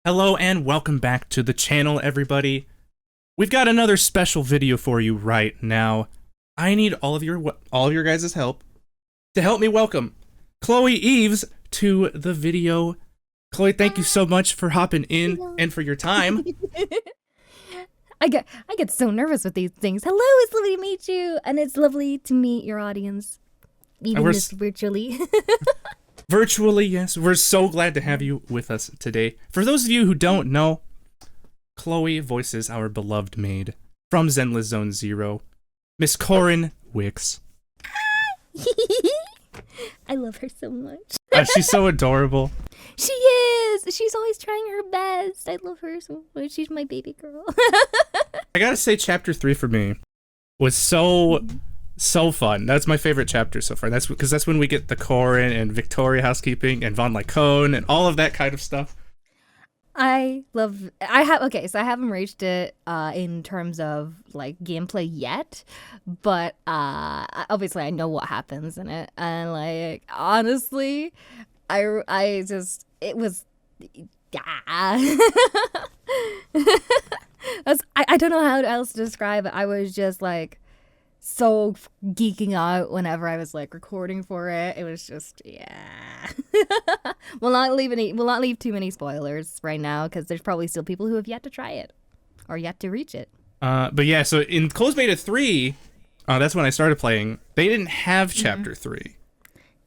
Hello and welcome back to the channel, everybody. We've got another special video for you right now. I need all of your guys' help to help me welcome Chloe Eves to the video. Chloe, thank you so much for hopping in and for your time. I get so nervous with these things. Hello, it's lovely to meet you, and it's lovely to meet your audience, even this virtually. Virtually, yes. We're so glad to have you with us today. For those of you who don't know, Chloe voices our beloved maid from Zenless Zone Zero, Miss Corin Wickes. I love her so much. She's so adorable. She is. She's always trying her best. I love her so much. She's my baby girl. I gotta say, Chapter 3 for me was so fun. That's my favorite chapter so far. That's because that's when we get the Corin and Victoria housekeeping and Von Lycone and all of that kind of stuff. I haven't reached it in terms of like gameplay yet, but obviously I know what happens in it, and like honestly, it was I don't know how else to describe it. I was just like so geeking out whenever I was like recording for it. It was just we'll not leave too many spoilers right now because there's probably still people who have yet to try it or yet to reach it. But yeah, so in closed beta 3, that's when I started playing. They didn't have chapter 3.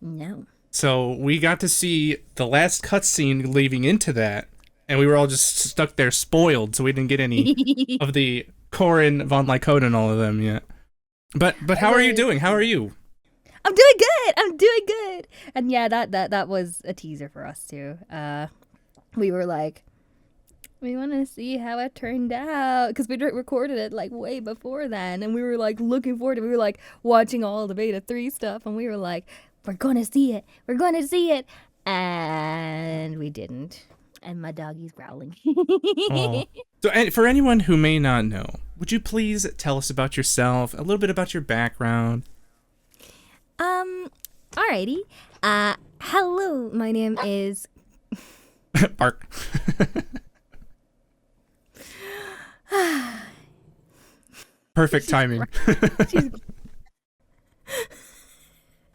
No. So we got to see the last cutscene leading into that, and we were all just stuck there spoiled, so we didn't get any of the Corin, Von Lycone, and all of them yet. But how are you doing? How are you? I'm doing good. And yeah, that was a teaser for us too. We were like, we want to see how it turned out because we recorded it like way before then, and we were like looking forward to it. We were like watching all the beta 3 stuff, and we were like, we're gonna see it, and we didn't. And my doggy's growling. So, and for anyone who may not know, would you please tell us about yourself, a little bit about your background? Alrighty. Hello, my name is... Bark. Perfect timing.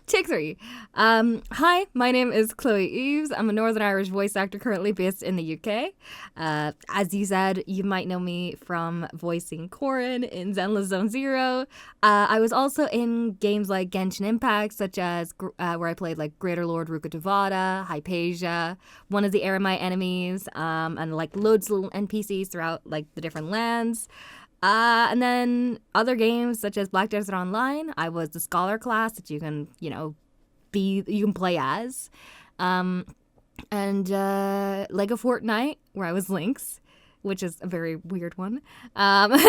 Take 3. Hi, my name is Chloe Eves. I'm a Northern Irish voice actor currently based in the UK. As you said, you might know me from voicing Corin in Zenless Zone Zero. I was also in games like Genshin Impact, such as where I played like Greater Lord Ruka Devada, Hypatia, one of the Eremite enemies, and like loads of little NPCs throughout like the different lands. And then other games such as Black Desert Online, I was the scholar class that you can, you can play as. And Lego Fortnite, where I was Lynx, which is a very weird one. And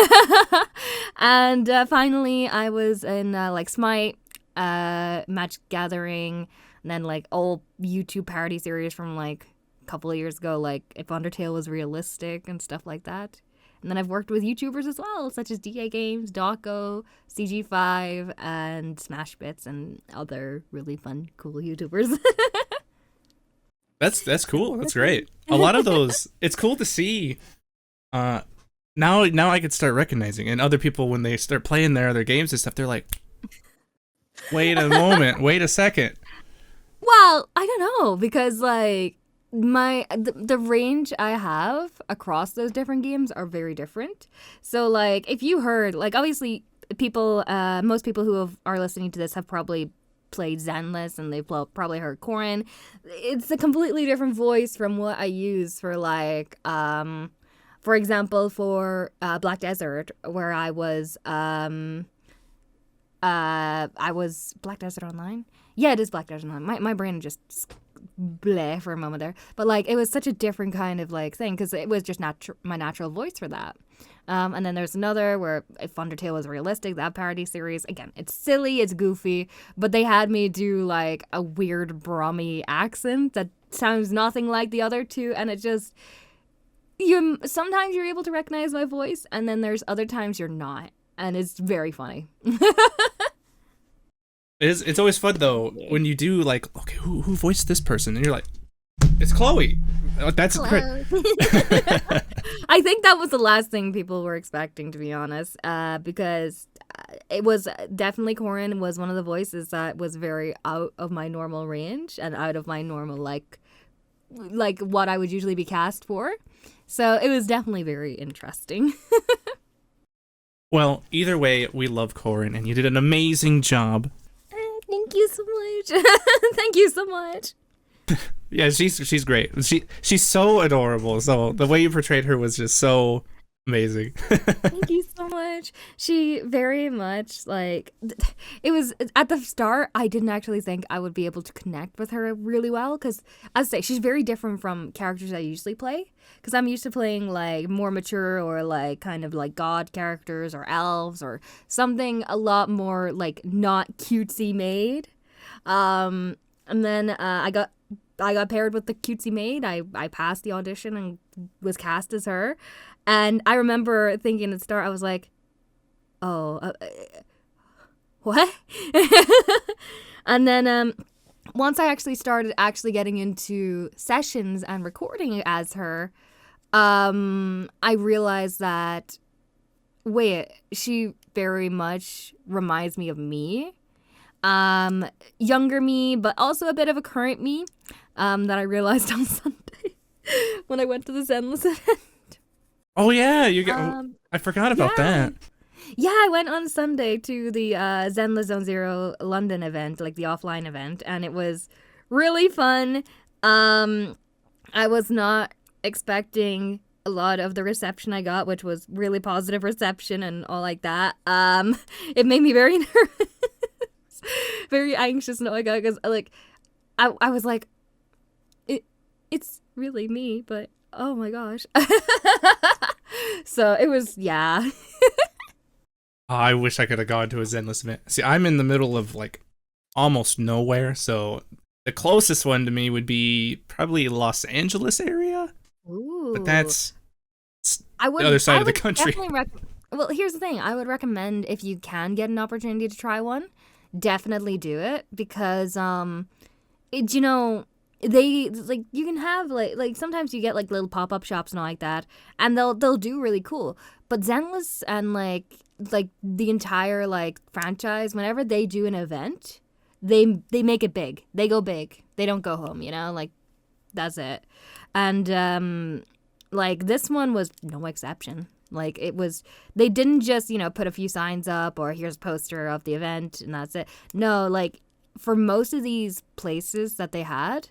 finally, I was in like Smite, Match Gathering, and then like old YouTube parody series from like a couple of years ago, like if Undertale was realistic and stuff like that. And then I've worked with YouTubers as well, such as DA Games, Dawko, CG5, and Smashbits, and other really fun, cool YouTubers. That's cool. That's great. A lot of those, it's cool to see. Now I can start recognizing, and other people when they start playing their other games and stuff, they're like, "Wait a moment, wait a second." Well, I don't know because like. The range I have across those different games are very different. So like if you heard like obviously most people who are listening to this have probably played Zenless and they've probably heard Corin. It's a completely different voice from what I use for like for example for Black Desert where I was Black Desert Online. Yeah, it is Black Desert Online. My brain just bleh for a moment there, but like it was such a different kind of like thing because it was just my natural voice for that. And then there's another where if Undertale was realistic, that parody series, again, it's silly, it's goofy, but they had me do like a weird Brummy accent that sounds nothing like the other two, and it just sometimes you're able to recognize my voice, and then there's other times you're not, and it's very funny. It's always fun though when you do like, okay, who voiced this person, and you're like, It's Chloe. That's great. I think that was the last thing people were expecting, to be honest, because it was definitely Corin was one of the voices that was very out of my normal range and out of my normal like what I would usually be cast for. So it was definitely very interesting. Well, either way, we love Corin, and you did an amazing job. Thank you so much. Thank you so much. Yeah, she's great. She's so adorable. So the way you portrayed her was just so amazing. Thank you so much. She very much like it was at the start. I didn't actually think I would be able to connect with her really well because, as I say, she's very different from characters I usually play. Because I'm used to playing like more mature or like kind of like god characters or elves or something a lot more like not cutesy made. And then I got paired with the cutesy maid. I passed the audition and was cast as her. And I remember thinking at the start, I was like, oh, what? And then once I actually started getting into sessions and recording as her, I realized that, wait, she very much reminds me of me. Younger me, but also a bit of a current me, that I realized on Sunday when I went to the Zenless event. Oh yeah, I forgot about that. Yeah, I went on Sunday to the Zenless Zone Zero London event, like the offline event, and it was really fun. I was not expecting a lot of the reception I got, which was really positive reception and all like that. It made me very nervous, very anxious and all like that, because like I was like, it's really me, but oh my gosh. So it was, yeah. I wish I could have gone to a Zenless event. See, I'm in the middle of like almost nowhere, so the closest one to me would be probably Los Angeles area. Ooh. But that's the the other side of the country. Well, here's the thing. I would recommend, if you can get an opportunity to try one, definitely do it, because they like, you can have like sometimes you get like little pop-up shops and all like that, and they'll do really cool. But Zenless and like the entire like franchise, whenever they do an event, they make it big. They go big. They don't go home, like that's it. And like this one was no exception. Like it was, they didn't just, put a few signs up or here's a poster of the event and that's it. No, like for most of these places that they had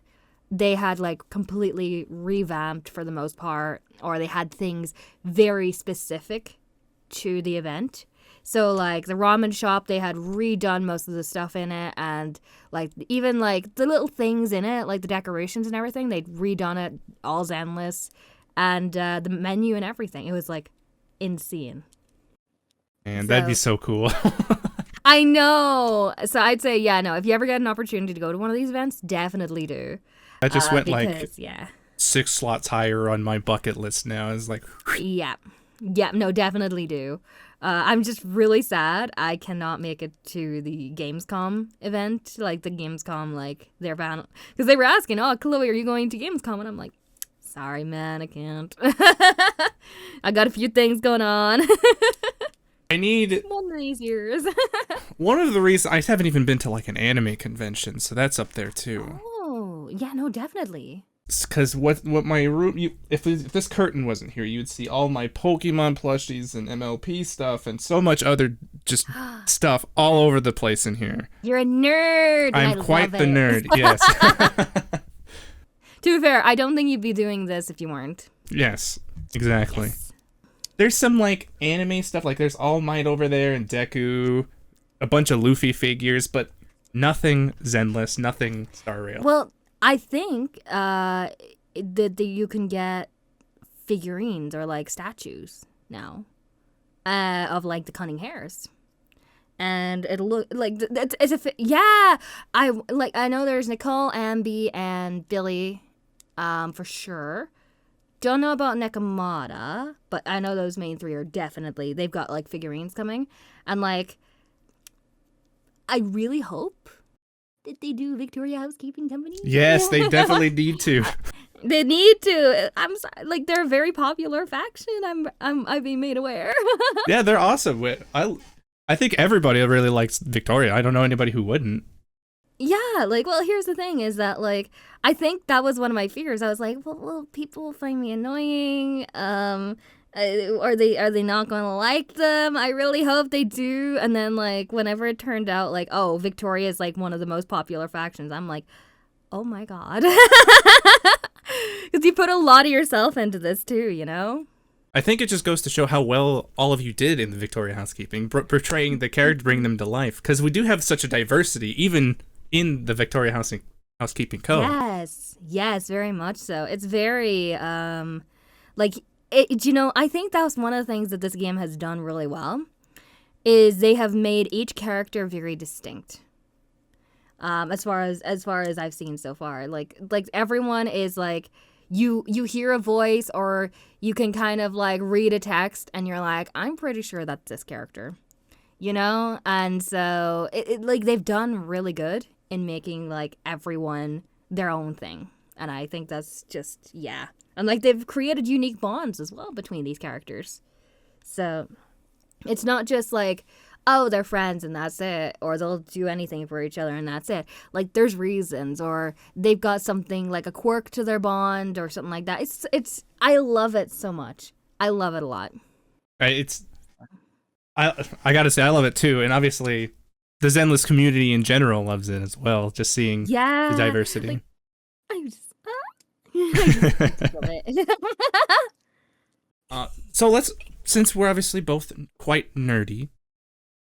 like completely revamped for the most part, or they had things very specific to the event. So like the ramen shop, they had redone most of the stuff in it, and like even like the little things in it, like the decorations and everything, they'd redone it all Zenless, and the menu and everything. It was like insane. And that'd be so cool. I know. So I'd say, yeah, no, if you ever get an opportunity to go to one of these events, definitely do. I just went because, like 6 slots higher on my bucket list now. It's like, yeah, no, definitely do. I'm just really sad I cannot make it to the Gamescom event, like the Gamescom, like their panel, because they were asking, "Oh, Chloe, are you going to Gamescom?" And I'm like, "Sorry, man, I can't. I got a few things going on." I need one of these years. One of the reasons I haven't even been to like an anime convention, so that's up there too. Oh, yeah, no, definitely. Because what my room, if this curtain wasn't here, you'd see all my Pokemon plushies and MLP stuff and so much other just stuff all over the place in here. You're a nerd. I'm quite the nerd, yes. To be fair, I don't think you'd be doing this if you weren't. Yes, exactly. Yes. There's some like anime stuff, like there's All Might over there and Deku, a bunch of Luffy figures, but nothing Zenless, nothing Star Rail. Well, I think that you can get figurines or like statues now of like the cunning hares, and it'll look like I know there's Nicole, Ambi, and Billy, for sure. Don't know about Nekomata, but I know those main 3 are definitely, they've got like figurines coming, and like I really hope that they do Victoria Housekeeping Company. Yes, they definitely need to. They need to. I'm sorry. Like, they're a very popular faction. I'm being made aware. Yeah, they're awesome. I think everybody really likes Victoria. I don't know anybody who wouldn't. Yeah, like, well, here's the thing is that, like, I think that was one of my fears. I was like, well, will people find me annoying? Are they not going to like them? I really hope they do. And then, like, whenever it turned out, like, oh, Victoria is, like, one of the most popular factions, I'm like, oh my god. Because you put a lot of yourself into this, too, you know? I think it just goes to show how well all of you did in the Victoria housekeeping, portraying the character, bring them to life. Because we do have such a diversity, even in the Victoria housekeeping code. Yes, very much so. It's very, like, you know, I think that was one of the things that this game has done really well, is they have made each character very distinct. As far as I've seen so far, like everyone is like, you hear a voice or you can kind of like read a text and you're like, I'm pretty sure that's this character, you know? And so it like they've done really good in making like everyone their own thing. And I think that's just, yeah. And like they've created unique bonds as well between these characters. So it's not just like, oh, they're friends and that's it, or they'll do anything for each other and that's it. Like, there's reasons, or they've got something like a quirk to their bond or something like that. It's I love it so much. I love it a lot. I gotta say, I love it too, and obviously, the zenless community in general loves it as well. Just seeing the diversity. Like, I just love it. So since we're obviously both quite nerdy.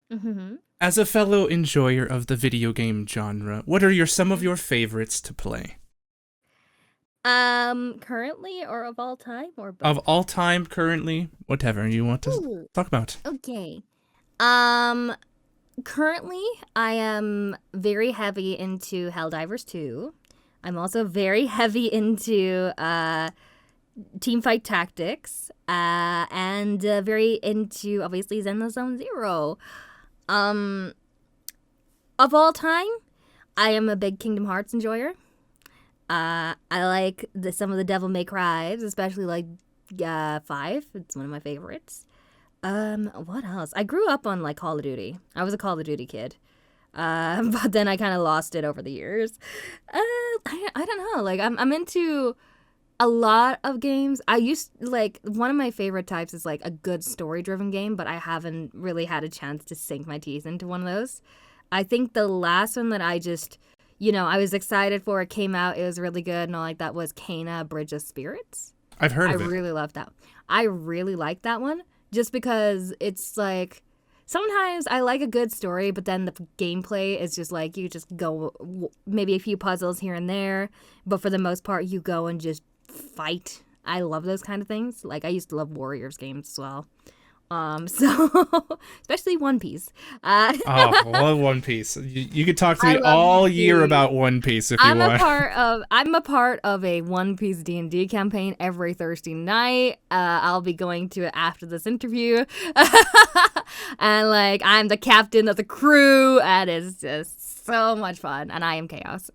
Mm-hmm. As a fellow enjoyer of the video game genre, what are some of your favorites to play? Currently or of all time or both? Of all time, currently, whatever you want to talk about. Okay. Currently, I am very heavy into Helldivers 2. I'm also very heavy into Teamfight Tactics, and very into, obviously, Zenless Zone Zero. Of all time, I am a big Kingdom Hearts enjoyer. I like some of the Devil May Cry's, especially like 5. It's one of my favorites. What else? I grew up on like Call of Duty. I was a Call of Duty kid. But then I kind of lost it over the years. I don't know. Like I'm into a lot of games. I used like one of my favorite types is like a good story-driven game, but I haven't really had a chance to sink my teeth into one of those. I think the last one that I just, you know, I was excited for, it came out, it was really good and all like that, was Kena Bridge of Spirits. I've heard of it. I really loved that. I really like that one just because it's like sometimes I like a good story, but then the gameplay is just like you just go maybe a few puzzles here and there, but for the most part you go and just fight. I love those kind of things. Like I used to love Warriors games as well. So especially One Piece. Love One Piece. You could talk to me all year about One Piece if you want. I'm a part of a One Piece D&D campaign every Thursday night. I'll be going to it after this interview. And like I'm the captain of the crew, and it's just so much fun. And I am Chaos.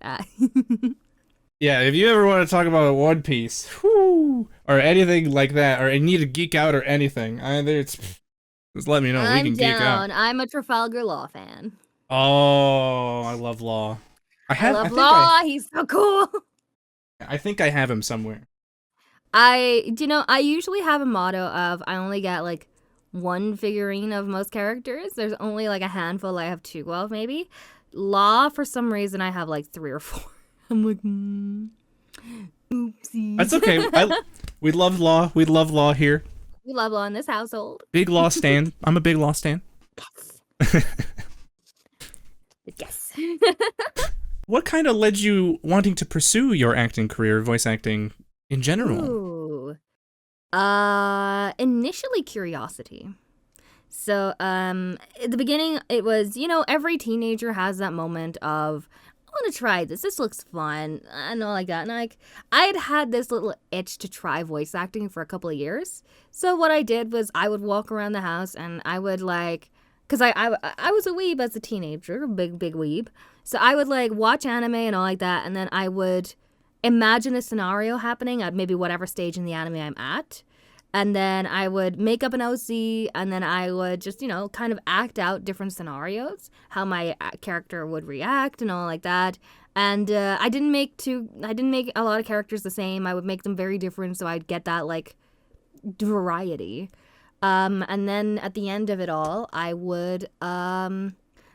Yeah, if you ever want to talk about One Piece, or anything like that, or you need to geek out or anything, just let me know. We can geek out. I'm a Trafalgar Law fan. Oh, I love Law. I love Law. He's so cool. I think I have him somewhere. I usually have a motto of I only get like one figurine of most characters. There's only like a handful I have 2 of maybe. Law, for some reason, I have like 3 or 4. I'm like, oopsie. That's okay. We love Law. We love Law here. We love Law in this household. Big Law stan. I'm a big Law stan. Yes. What kind of led you wanting to pursue your acting career, voice acting in general? Ooh. Initially curiosity. So, at the beginning, it was, every teenager has that moment of, I want to try this. This looks fun. And all like that. And I had this little itch to try voice acting for a couple of years. So what I did was I would walk around the house and I would because I was a weeb as a teenager, big weeb. So I would watch anime and all like that. And then I would imagine a scenario happening at maybe whatever stage in the anime I'm at. And then I would make up an OC, and then I would just, kind of act out different scenarios, how my character would react and all like that. And I didn't make a lot of characters the same. I would make them very different, so I'd get that like variety. And then at the end of it all, I would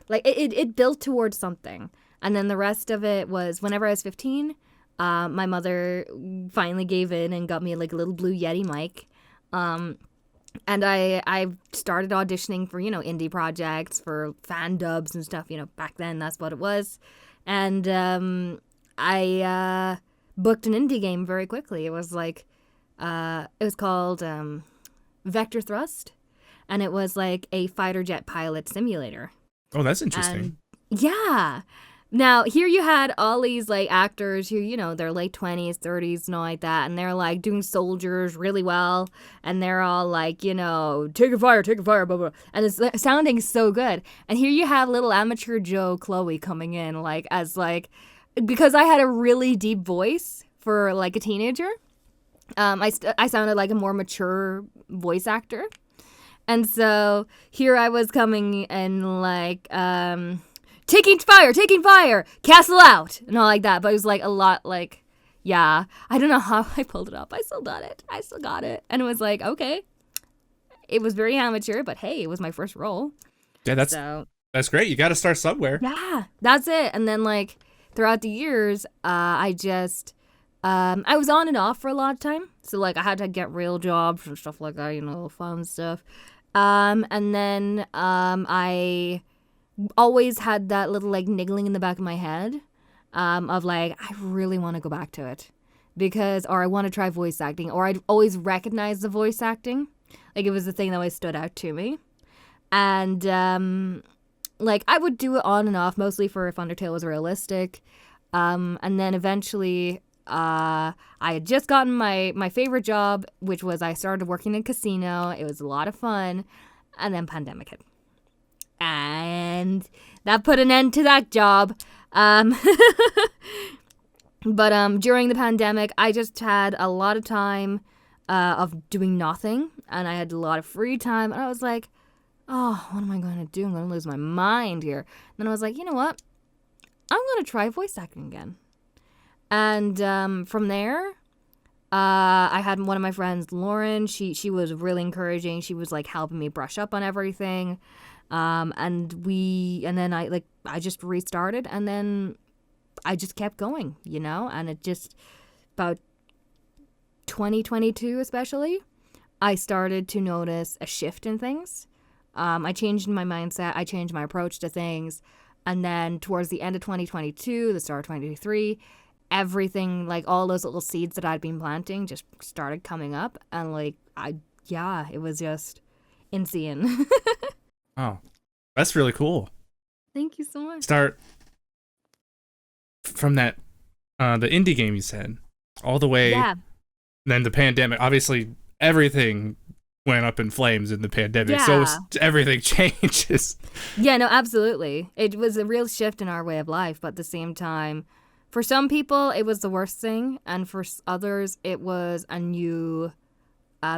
it built towards something. And then the rest of it was whenever I was 15, my mother finally gave in and got me like a little blue Yeti mic. And I started auditioning for, indie projects, for fan dubs and stuff, back then that's what it was. And I booked an indie game very quickly. It was like, it was called Vector Thrust, and it was like a fighter jet pilot simulator. Oh, that's interesting. And, yeah. Now, here you had all these, like, actors who, they're late 20s, 30s, and all like that, and they're, like, doing soldiers really well, and they're all, like, taking fire, blah, blah, and it's sounding so good. And here you have little amateur Joe Chloe coming in, like, as, like, because I had a really deep voice for, like, a teenager, I sounded like a more mature voice actor. And so here I was coming in, like, taking fire, castle out, and all like that. But it was like a lot like, yeah, I don't know how I pulled it up. I still got it. And it was like, okay. It was very amateur, but hey, it was my first role. Yeah, that's great. You got to start somewhere. Yeah, that's it. And then like throughout the years, I just, I was on and off for a lot of time. So like I had to get real jobs and stuff like that, fun stuff. And then I always had that little like niggling in the back of my head of like, I really want to go back to it or I want to try voice acting, or I'd always recognize the voice acting. Like it was the thing that always stood out to me. And like I would do it on and off, mostly for if Undertale was realistic. And then eventually I had just gotten my favorite job, which was I started working in a casino. It was a lot of fun. And then pandemic hit. And that put an end to that job. But during the pandemic, I just had a lot of time of doing nothing. And I had a lot of free time. And I was like, oh, what am I going to do? I'm going to lose my mind here. And then I was like, you know what? I'm going to try voice acting again. And from there, I had one of my friends, Lauren. She was really encouraging. She was like helping me brush up on everything. And then I just restarted, and then I just kept going, and it just about 2022 especially, I started to notice a shift in things. I changed my mindset. I changed my approach to things. And then towards the end of 2022, the start of 2023, everything, like all those little seeds that I'd been planting just started coming up. And it was just insane. Oh, that's really cool. Thank you so much. Start from that, the indie game you said, all the way. Yeah. Then the pandemic. Obviously, everything went up in flames in the pandemic, yeah. So everything changes. Yeah, no, absolutely. It was a real shift in our way of life, but at the same time, for some people, it was the worst thing, and for others, it was a new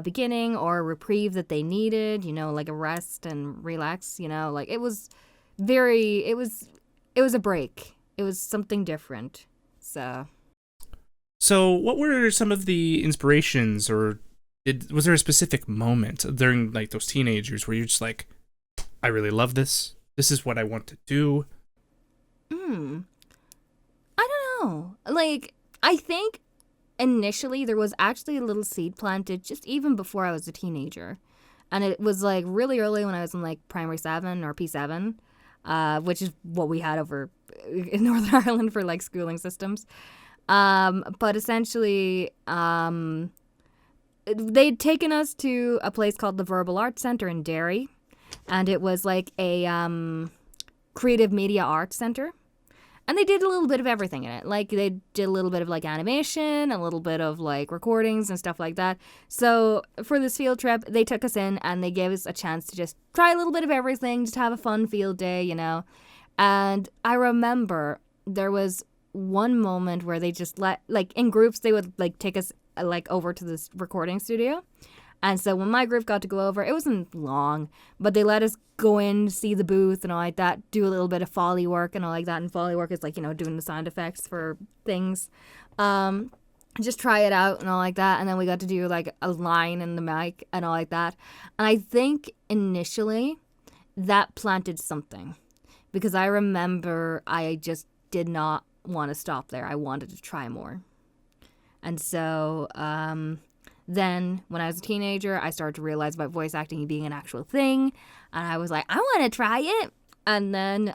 beginning or a reprieve that they needed, like a rest and relax, like it was a break. It was something different. So what were some of the inspirations, or was there a specific moment during like those teenagers where you're just like, I really love this. This is what I want to do? I don't know. Like, I think initially there was actually a little seed planted just even before I was a teenager. And it was like really early when I was in like primary 7 or P7, which is what we had over in Northern Ireland for like schooling systems. But essentially, they'd taken us to a place called the Verbal Arts Centre in Derry. And it was like a creative media arts centre. And they did a little bit of everything in it. Like, they did a little bit of, like, animation, a little bit of, like, recordings and stuff like that. So, for this field trip, they took us in and they gave us a chance to just try a little bit of everything, just have a fun field day, And I remember there was one moment where they just let, like, in groups, they would, like, take us, like, over to this recording studio. And so when my group got to go over, it wasn't long, but they let us go in, see the booth and all like that, do a little bit of Foley work and all like that. And Foley work is like, you know, doing the sound effects for things. Just try it out and all like that. And then we got to do like a line in the mic and all like that. And I think initially that planted something, because I remember I just did not want to stop there. I wanted to try more. And so, then, when I was a teenager, I started to realize about voice acting being an actual thing. And I was like, I want to try it. And then,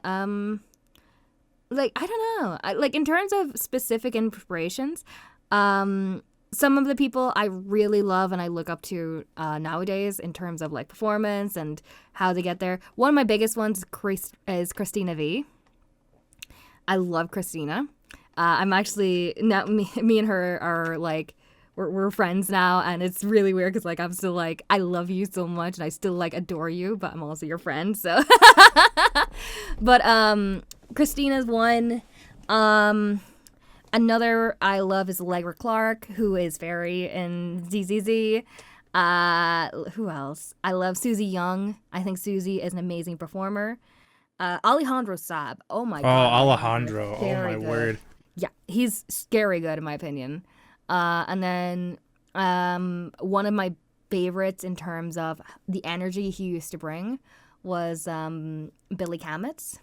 like, I don't know. Like, in terms of specific inspirations, some of the people I really love and I look up to nowadays in terms of, like, performance and how they get there. One of my biggest ones is Christina V. I love Christina. I'm actually, now me and her are, like, we're friends now, and it's really weird because, like, I'm still, like, I love you so much, and I still, like, adore you, but I'm also your friend, so. But, Christina's one. Another I love is Allegra Clark, who is Fairy in ZZZ. Who else? I love Susie Young. I think Susie is an amazing performer. Alejandro Saab. Oh, my God. Oh, Alejandro. Oh, my good. word. Yeah, he's scary good, in my opinion. And then one of my favorites in terms of the energy he used to bring was Billy Kametz.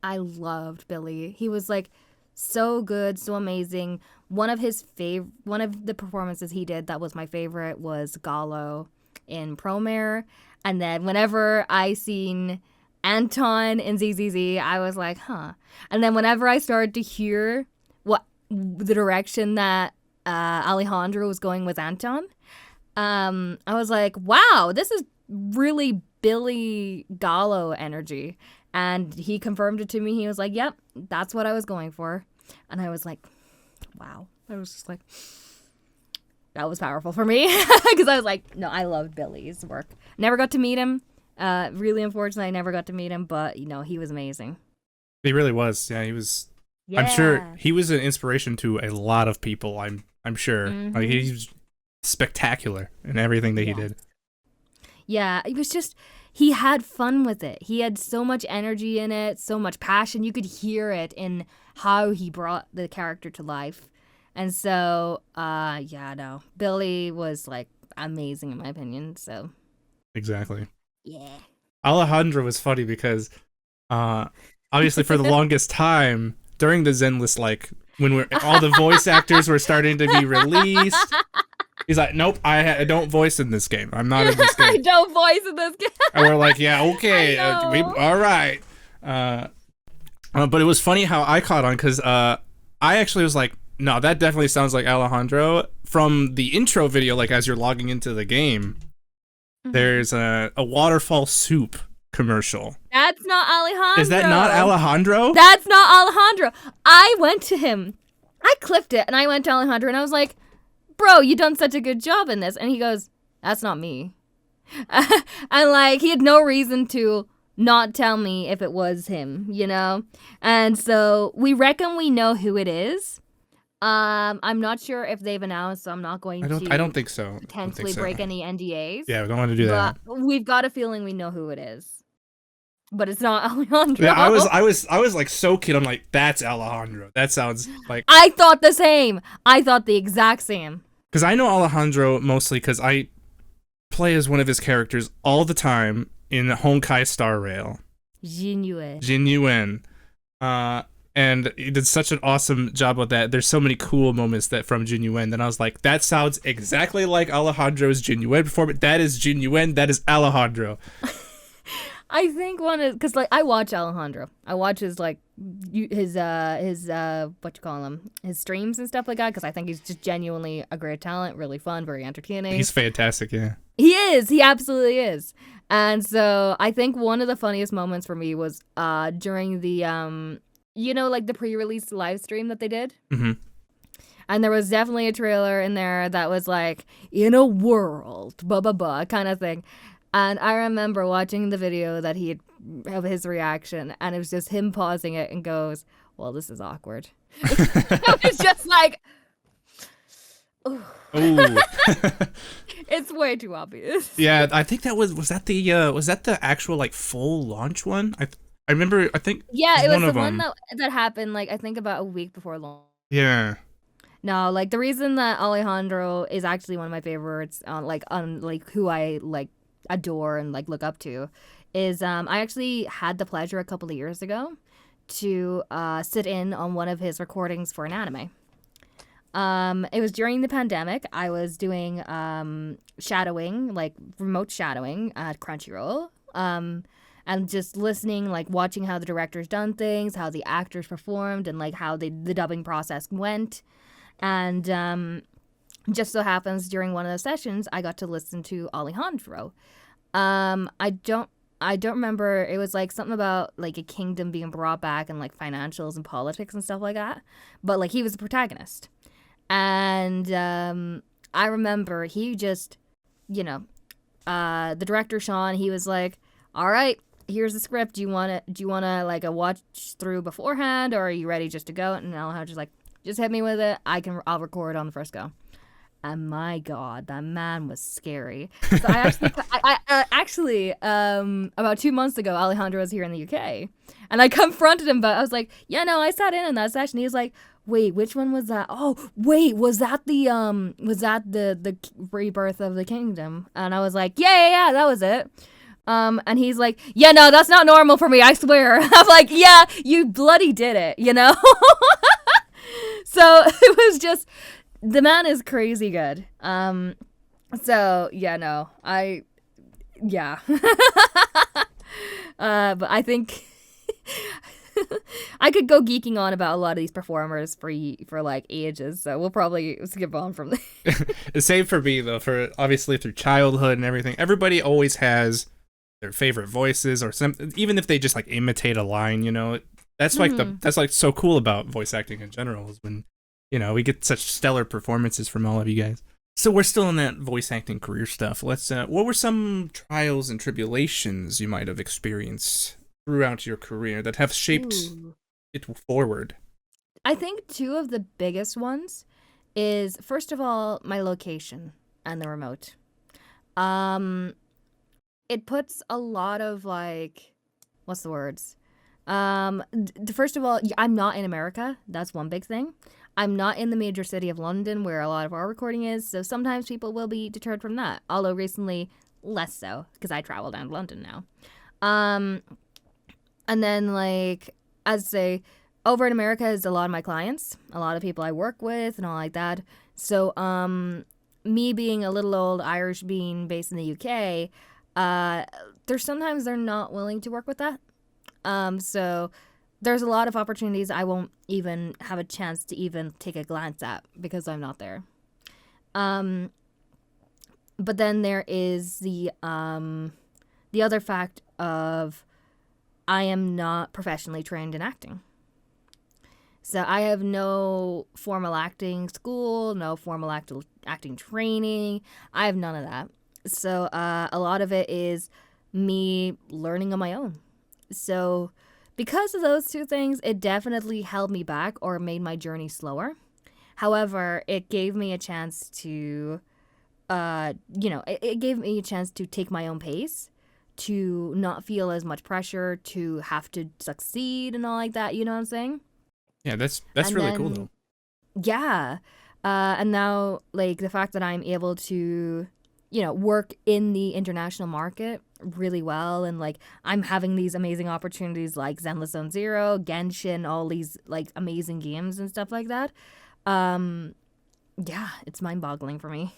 I loved Billy. He was like so good, so amazing. One of the performances he did that was my favorite was Gallo in Promare. And then whenever I seen Anton in ZZZ, I was like, huh. And then whenever I started to hear what the direction that Alejandro was going with Anton, I was like, wow, this is really Billy Gallo energy. And he confirmed it to me. He was like, yep, that's what I was going for. And I was like, wow. I was just like, that was powerful for me. Because I was like, no, I loved Billy's work. Never got to meet him. Really unfortunately, I never got to meet him. But, you know, he was amazing. He really was. Yeah, he was. Yeah. I'm sure he was an inspiration to a lot of people. I'm sure. Mm-hmm. Like, he's spectacular in everything that he did. Yeah, it was just, he had fun with it. He had so much energy in it, so much passion. You could hear it in how he brought the character to life. And so, yeah, no, Billy was like amazing in my opinion. So Exactly. yeah. Alejandro was funny because, obviously, for the longest time during the zenless, like when all the voice actors were starting to be released, he's like, nope, I don't voice in this game. I'm not in this game. I don't voice in this game. And we're like, yeah, okay, all right. But it was funny how I caught on because I actually was like, no, that definitely sounds like Alejandro. From the intro video, like as you're logging into the game, there's a waterfall soup commercial. That's not Alejandro. Is that not Alejandro? That's not Alejandro. I went to him. I clipped it and I went to Alejandro and I was like, bro, you done such a good job in this. And he goes, that's not me. And like, he had no reason to not tell me if it was him, you know? And so we reckon we know who it is. I'm not sure if they've announced, so I'm not going to. I don't think so. Potentially break any NDAs. Yeah, we don't want to do that. We've got a feeling we know who it is. But it's not Alejandro. Yeah, I was like so kid. I'm like, that's Alejandro. That sounds like. I thought the same. I thought the exact same. Because I know Alejandro mostly because I play as one of his characters all the time in Honkai Star Rail. Jin Yue. Jin Yuen. And he did such an awesome job with that. There's so many cool moments from Jin Yuen that I was like, that sounds exactly like Alejandro's Jin Yuen performance. That is Jin Yuen. That is Alejandro. I think one is because like I watch Alejandro. I watch his like his his streams and stuff like that because I think he's just genuinely a great talent, really fun, very entertaining. He's fantastic, yeah. He is. He absolutely is. And so I think one of the funniest moments for me was during the like the pre-release live stream that they did. Mm-hmm. And there was definitely a trailer in there that was like, in a world, blah, blah, blah, kind of thing. And I remember watching the video that of his reaction, and it was just him pausing it and goes, well, this is awkward. It's just like, Oh. it's way too obvious. Yeah, I think that was that the actual like full launch one? I remember, I think Yeah, it was the of one them. that happened like I think about a week before launch. Yeah. No, like the reason that Alejandro is actually one of my favorites, like who I like adore and like look up to, is I actually had the pleasure a couple of years ago to sit in on one of his recordings for an anime. It was during the pandemic. I was doing shadowing, like remote shadowing at Crunchyroll. And just listening, like watching how the director's done things, how the actors performed, and like how the dubbing process went. And just so happens during one of those sessions, I got to listen to Alejandro. I don't remember. It was like something about like a kingdom being brought back and like financials and politics and stuff like that. But like he was the protagonist, and I remember he just, the director Sean, he was like, "All right, here's the script. Do you want to like a watch through beforehand, or are you ready just to go?" And Alejandro's like, "Just hit me with it. I'll record on the first go." And my God, that man was scary. So I actually, about 2 months ago, Alejandro was here in the UK, and I confronted him, but I was like, "Yeah, no, I sat in that session." He was like, "Wait, which one was that? Oh, wait, was that the rebirth of the kingdom?" And I was like, "Yeah, that was it." And he's like, "Yeah, no, that's not normal for me, I swear." I'm like, "Yeah, you bloody did it, you know?" So it was just, the man is crazy good. So yeah, no, yeah. But I think I could go geeking on about a lot of these performers for like ages, so we'll probably skip on from there. Same for me though, for obviously through childhood and everything. Everybody always has their favorite voices or something, even if they just like imitate a line, That's like that's like so cool about voice acting in general, is when, we get such stellar performances from all of you guys. So we're still in that voice acting career stuff. Let's what were some trials and tribulations you might have experienced throughout your career that have shaped it forward? I think two of the biggest ones is, first of all, my location and the remote. It puts a lot of like, what's the words? First of all, I'm not in America. That's one big thing. I'm not in the major city of London where a lot of our recording is, so sometimes people will be deterred from that. Although recently, less so, because I travel down to London now. And then, like, as I say, over in America is a lot of my clients, a lot of people I work with, and all like that. So, me being a little old Irish being based in the UK, sometimes they're not willing to work with that. So there's a lot of opportunities I won't even have a chance to even take a glance at because I'm not there. But then there is the other fact of I am not professionally trained in acting. So I have no formal acting school, no formal acting training. I have none of that. So a lot of it is me learning on my own. So because of those two things, it definitely held me back or made my journey slower. However, it gave me a chance to, it gave me a chance to take my own pace, to not feel as much pressure, to have to succeed and all like that. You know what I'm saying? Yeah, that's really cool though. Yeah. And now, like, the fact that I'm able to, work in the international market really well, and like I'm having these amazing opportunities like Zenless Zone Zero, Genshin, all these like amazing games and stuff like that. Yeah, it's mind-boggling for me.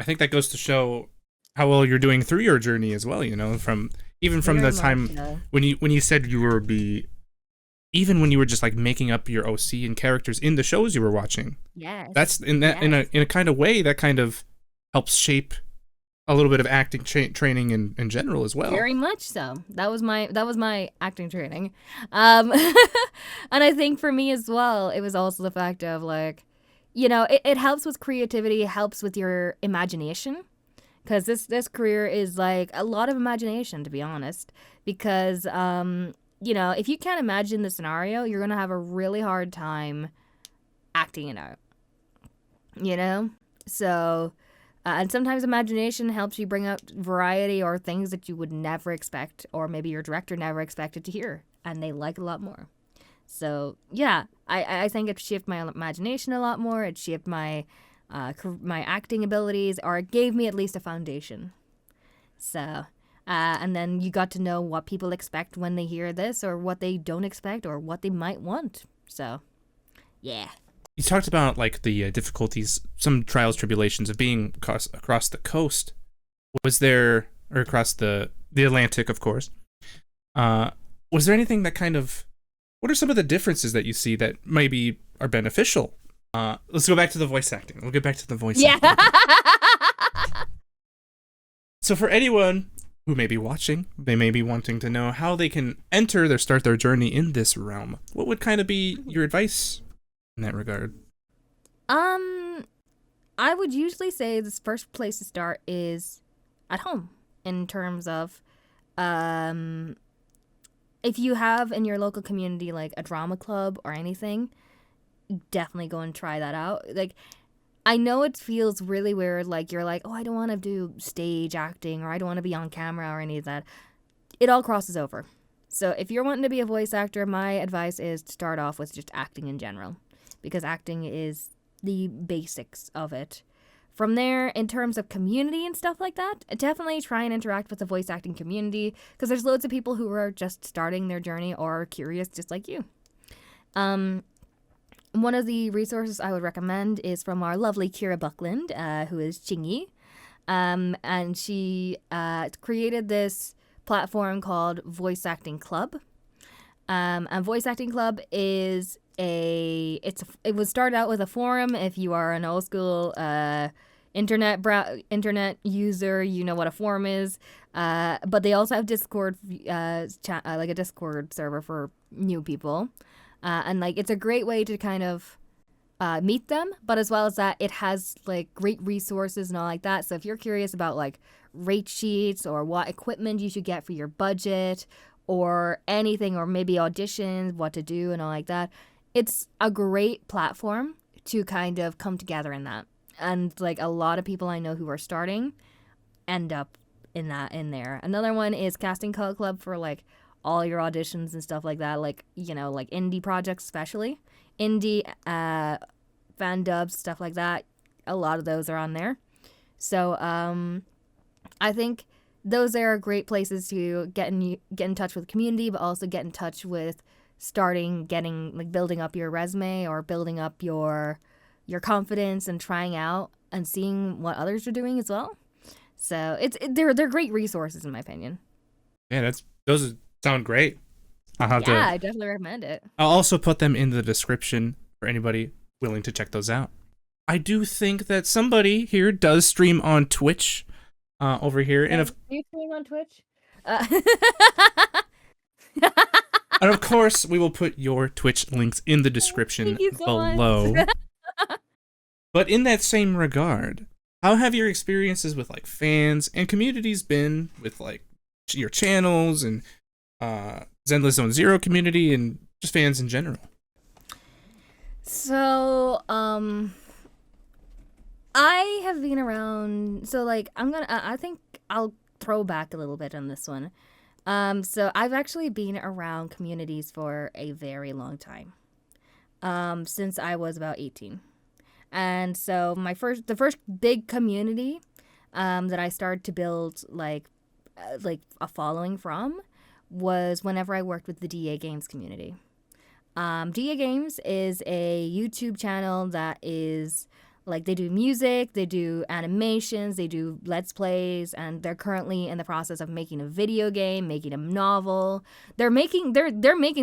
I think that goes to show how well you're doing through your journey as well, from the time when you said you were even when you were just like making up your OC and characters in the shows you were watching. Yes. That's in a kind of way that kind of helps shape a little bit of acting training in general as well. Very much so. That was my acting training. And I think for me as well, it was also the fact of like, it helps with creativity, it helps with your imagination. Because this career is like a lot of imagination, to be honest. Because, if you can't imagine the scenario, you're going to have a really hard time acting it out, So, and sometimes imagination helps you bring out variety or things that you would never expect, or maybe your director never expected to hear, and they like a lot more. So, yeah, I think it shaped my imagination a lot more. It shaped my my acting abilities, or it gave me at least a foundation. So, and then you got to know what people expect when they hear this, or what they don't expect, or what they might want. So, yeah. You talked about like the difficulties, some trials, tribulations of being across the coast. Was there, or across the Atlantic, of course? Was there anything that kind of, what are some of the differences that you see that maybe are beneficial? Let's go back to the voice acting. We'll get back to the voice acting. So for anyone who may be watching, they may be wanting to know how they can start their journey in this realm. What would kind of be your advice in that regard? I would usually say this first place to start is at home, in terms of, if you have in your local community like a drama club or anything, definitely go and try that out. Like, I know it feels really weird, like you're like, oh, I don't want to do stage acting, or I don't want to be on camera or any of that. It all crosses over. So if you're wanting to be a voice actor, my advice is to start off with just acting in general, because acting is the basics of it. From there, in terms of community and stuff like that, definitely try and interact with the voice acting community, because there's loads of people who are just starting their journey or are curious just like you. One of the resources I would recommend is from our lovely Kira Buckland, who is Chingy. And she created this platform called Voice Acting Club. And Voice Acting Club is it was started out with a forum. If you are an old school internet user, you know what a forum is. But they also have Discord, like a Discord server for new people. And like it's a great way to kind of meet them, but as well as that, it has like great resources and all like that. So if you're curious about like rate sheets or what equipment you should get for your budget or anything, or maybe auditions, what to do and all like that, it's a great platform to kind of come together in that. And like a lot of people I know who are starting end up in there. Another one is Casting Call Club for like all your auditions and stuff like that, like, like indie projects, especially indie fan dubs, stuff like that. A lot of those are on there. So I think those are great places to get in touch with the community, but also get in touch with building up your resume, or building up your confidence and trying out and seeing what others are doing as well. So they're great resources in my opinion. Yeah, those sound great. I definitely recommend it. I'll also put them in the description for anybody willing to check those out. I do think that somebody here does stream on Twitch over here. And do you stream on Twitch? And of course, we will put your Twitch links in the description below. But in that same regard, how have your experiences with like fans and communities been with like your channels and Zenless Zone Zero community and just fans in general? So, I have been around, so like I think I'll throw back a little bit on this one. So I've actually been around communities for a very long time, since I was about 18. And so the first big community that I started to build like a following from was whenever I worked with the DA Games community. DA Games is a YouTube channel that is like, they do music, they do animations, they do Let's Plays, and they're currently in the process of making a video game, making a novel. They're making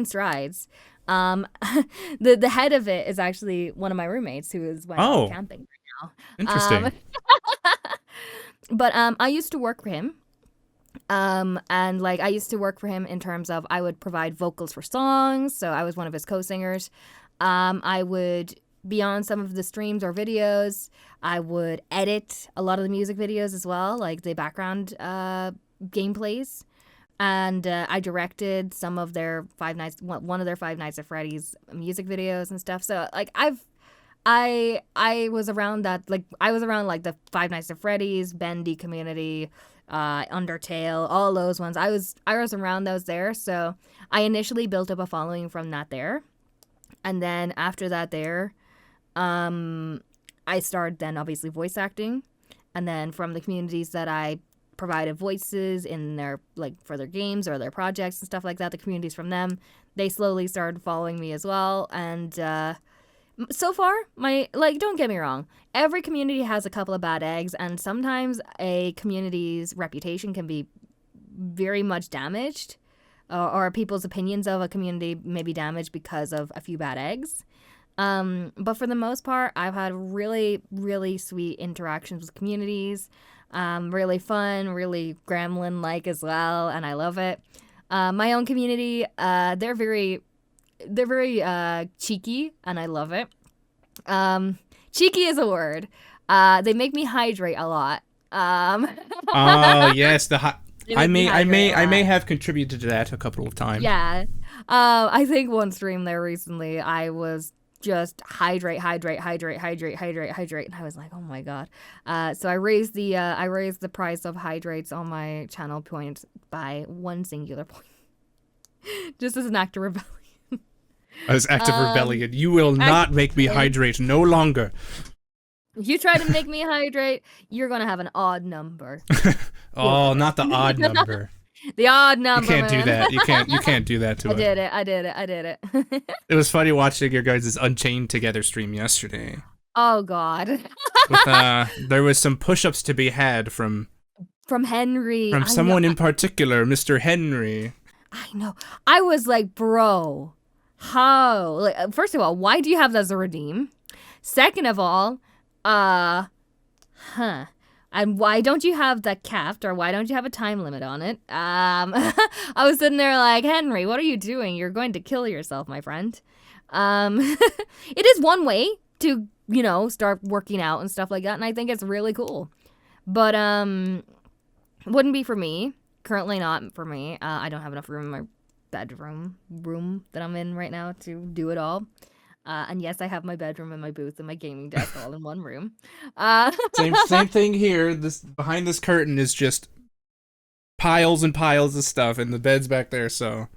strides. The head of it is actually one of my roommates who is camping right now. Interesting. But I used to work for him. And like I used to work for him in terms of I would provide vocals for songs, so I was one of his co-singers. I would be on some of the streams or videos. I would edit a lot of the music videos as well, like the background gameplays. and I directed some of their one of their Five Nights at Freddy's music videos and stuff. So like I was around that, like I was around like the Five Nights at Freddy's, Bendy community, Undertale, all those ones. I was around those there. So I initially built up a following from that there, and then after that there, I started then obviously voice acting, and then from the communities that I provided voices in their like for their games or their projects and stuff like that, the communities from them, they slowly started following me as well. And so far, don't get me wrong, every community has a couple of bad eggs, and sometimes a community's reputation can be very much damaged, or people's opinions of a community may be damaged because of a few bad eggs. But for the most part, I've had really, really sweet interactions with communities. Really fun, really gremlin-like as well, and I love it. My own community, they're very cheeky, and I love it. Cheeky is a word. They make me hydrate a lot. Oh yes, I may have contributed to that a couple of times. Yeah. I think one stream there recently, I was just hydrate, and I was like, oh my god. So I raised the price of hydrates on my channel points by 1 singular point, just as an act of rebellion. As act of rebellion, you will not make me hydrate no longer. If you try to make me hydrate, you're gonna have an odd number. Oh, not the odd number. The odd number. You can't do that. You can't do that to I us. did it. It was funny watching your guys' Unchained Together stream yesterday. Oh god. There was some push-ups to be had from Henry. From someone in particular, Mr. Henry. I know. I was like, bro, how? Like, first of all, why do you have that as a redeem? Second of all, and why don't you have that capped, or why don't you have a time limit on it? I was sitting there like, Henry, what are you doing? You're going to kill yourself, my friend. It is one way to, start working out and stuff like that, and I think it's really cool. But wouldn't be for me. Currently not for me. I don't have enough room in my room that I'm in right now to do it all. And yes, I have my bedroom and my booth and my gaming desk all in one room. Same thing here. This behind this curtain is just piles and piles of stuff, and the bed's back there, so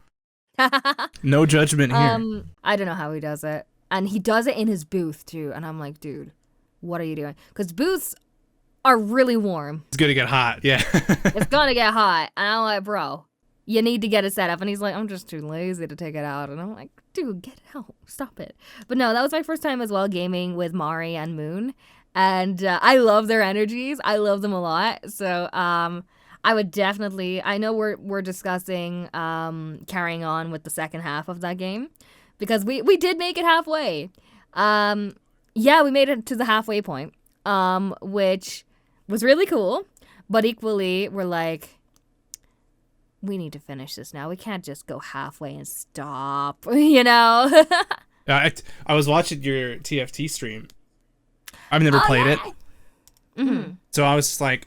no judgment here. I don't know how he does it, and he does it in his booth too. And I'm like, dude, what are you doing? Because booths are really warm. It's gonna get hot, yeah. It's gonna get hot, and I'm like, bro, you need to get it set up. And he's like, I'm just too lazy to take it out. And I'm like, dude, get it out. Stop it. But no, that was my first time as well gaming with Mari and Moon. And I love their energies. I love them a lot. So I would definitely, I know we're discussing carrying on with the second half of that game. Because we did make it halfway. Yeah, we made it to the halfway point. Which was really cool. But equally, we're like, we need to finish this now. We can't just go halfway and stop, I was watching your TFT stream. I've never played it. Mm-hmm. So I was just like,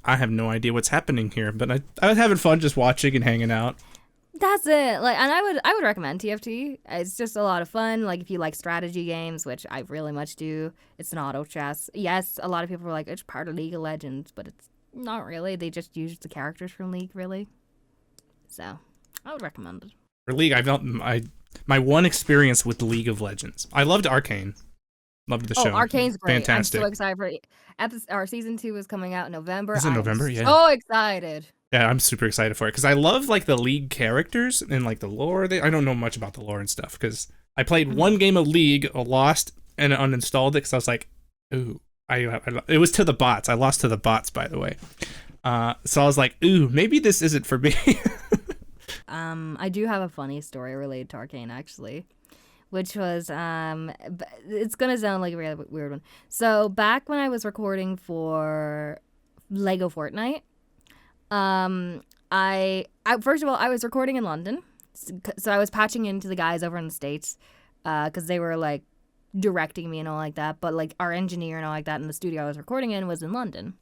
I have no idea what's happening here, but I was having fun just watching and hanging out. That's it. And I would recommend TFT. It's just a lot of fun. Like if you like strategy games, which I really much do. It's an auto chess. Yes, a lot of people are like, it's part of League of Legends, but it's not really. They just use the characters from League, really. So, I would recommend it. For League, my one experience with League of Legends. I loved Arcane. Loved the show. Arcane's great. Fantastic. I'm so excited for it. Our season 2 is coming out in November. Is it November? Yeah. So excited. Yeah, I'm super excited for it because I love like the League characters and like the lore. I don't know much about the lore and stuff because I played one game of League, lost, and uninstalled it because I was like, ooh, it was to the bots. I lost to the bots, by the way. So I was like, ooh, maybe this isn't for me. I do have a funny story related to Arcane, actually, which was, it's gonna sound like a really weird one. So back when I was recording for Lego Fortnite, I first of all, I was recording in London, so I was patching into the guys over in the States, because they were like directing me and all like that, but like our engineer and all like that in the studio I was recording in was in London.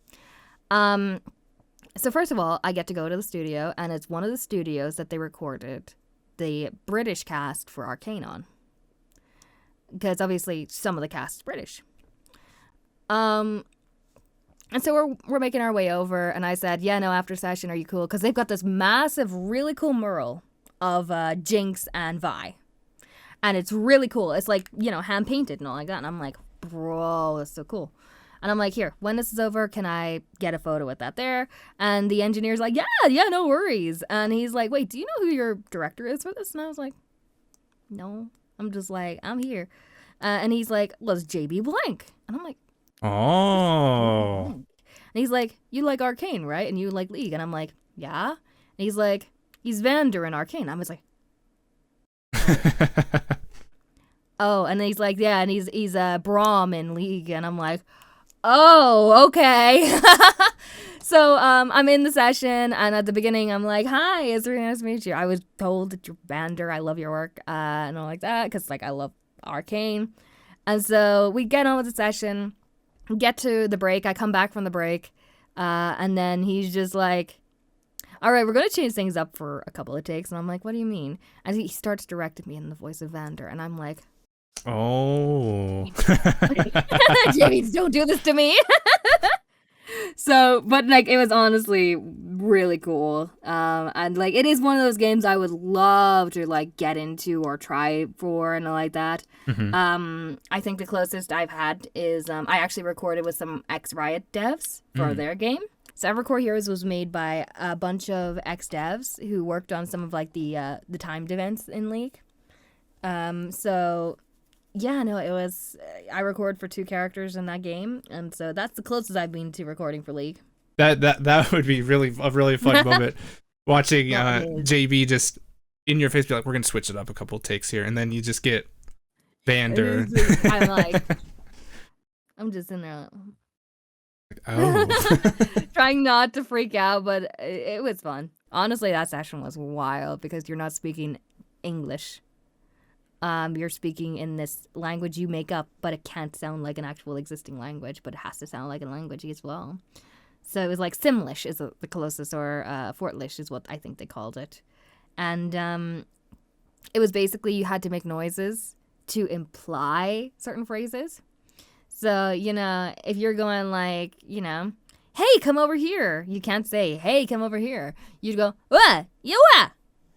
So first of all, I get to go to the studio, and it's one of the studios that they recorded the British cast for Arcane on, because obviously some of the cast is British. And so we're making our way over, and I said, yeah, no, after session, are you cool? Because they've got this massive, really cool mural of Jinx and Vi. And it's really cool. It's like, hand painted and all like that. And I'm like, bro, that's so cool. And I'm like, here, when this is over, can I get a photo with that there? And the engineer's like, yeah, no worries. And he's like, wait, do you know who your director is for this? And I was like, no. I'm just like, I'm here. And he's like, well, it's JB Blank. And I'm like, oh. And he's like, you like Arcane, right? And you like League. And I'm like, yeah. And he's like, he's Vander in Arcane. I was like, oh. And then he's like, yeah, and he's Braum in League. And I'm like, oh, okay. So I'm in the session, and at the beginning, I'm like, hi, it's really nice to meet you. I was told that you're Vander. I love your work, and all like that, because I love Arcane. And so we get on with the session, get to the break. I come back from the break, and then he's just like, all right, we're going to change things up for a couple of takes. And I'm like, what do you mean? And he starts directing me in the voice of Vander, and I'm like, oh. James, don't do this to me. So, but it was honestly really cool. And it is one of those games I would love to get into or try for and all like that. Mm-hmm. I think the closest I've had is I actually recorded with some ex-Riot devs for their game. So Evercore Heroes was made by a bunch of ex-devs who worked on some of the timed events in League. So yeah, no, it was. I record for 2 characters in that game, and so that's the closest I've been to recording for League. That would be a really fun moment, watching JB just in your face be like, "We're gonna switch it up a couple takes here," and then you just get Vander. I'm just in there. Oh. Trying not to freak out, but it was fun. Honestly, that session was wild because you're not speaking English. You're speaking in this language you make up, but it can't sound like an actual existing language, but it has to sound like a language as well. So it was like Simlish is the closest, or Fortlish is what I think they called it. And it was basically you had to make noises to imply certain phrases. So, if you're going hey, come over here. You can't say, hey, come over here. You'd go, what? Yeah.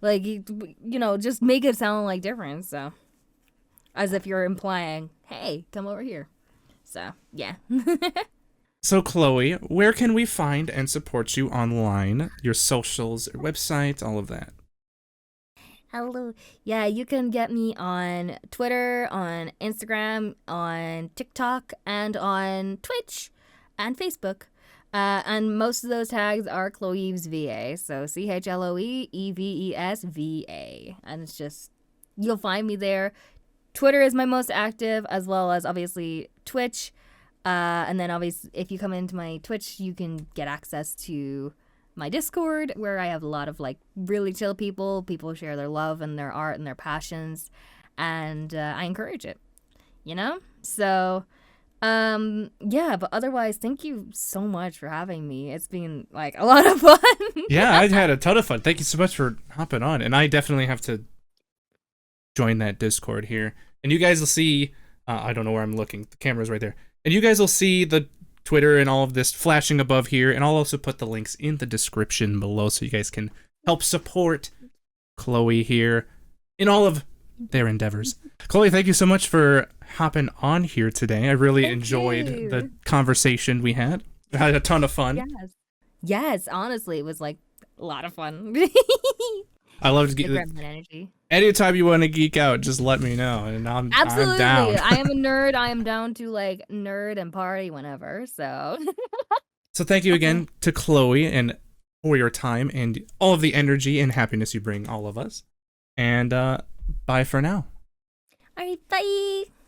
Just make it sound different. So, as if you're implying, hey, come over here. So, yeah. So, Chloe, where can we find and support you online? Your socials, your website, all of that. Hello. Yeah, you can get me on Twitter, on Instagram, on TikTok, and on Twitch and Facebook. And most of those tags are Chloeves VA. So CHLOEEVES VA. And it's just, you'll find me there. Twitter is my most active, as well as obviously Twitch. And then obviously, if you come into my Twitch, you can get access to my Discord, where I have a lot of really chill people. People share their love and their art and their passions. And I encourage it, So... yeah, but otherwise, thank you so much for having me. It's been a lot of fun. Yeah, I had a ton of fun. Thank you so much for hopping on. And I definitely have to join that Discord here. And you guys will see, I don't know where I'm looking. The camera's right there. And you guys will see the Twitter and all of this flashing above here. And I'll also put the links in the description below so you guys can help support Chloe here in all of their endeavors. Chloe, thank you so much for hopping on here today. I really enjoyed the conversation we had. I had a ton of fun. Yes, honestly, it was a lot of fun. I love to get energy. Anytime you want to geek out, just let me know, and I'm down. I am a nerd. I am down to nerd and party whenever. So. So thank you again to Chloe and for your time and all of the energy and happiness you bring all of us. And bye for now. All right, bye.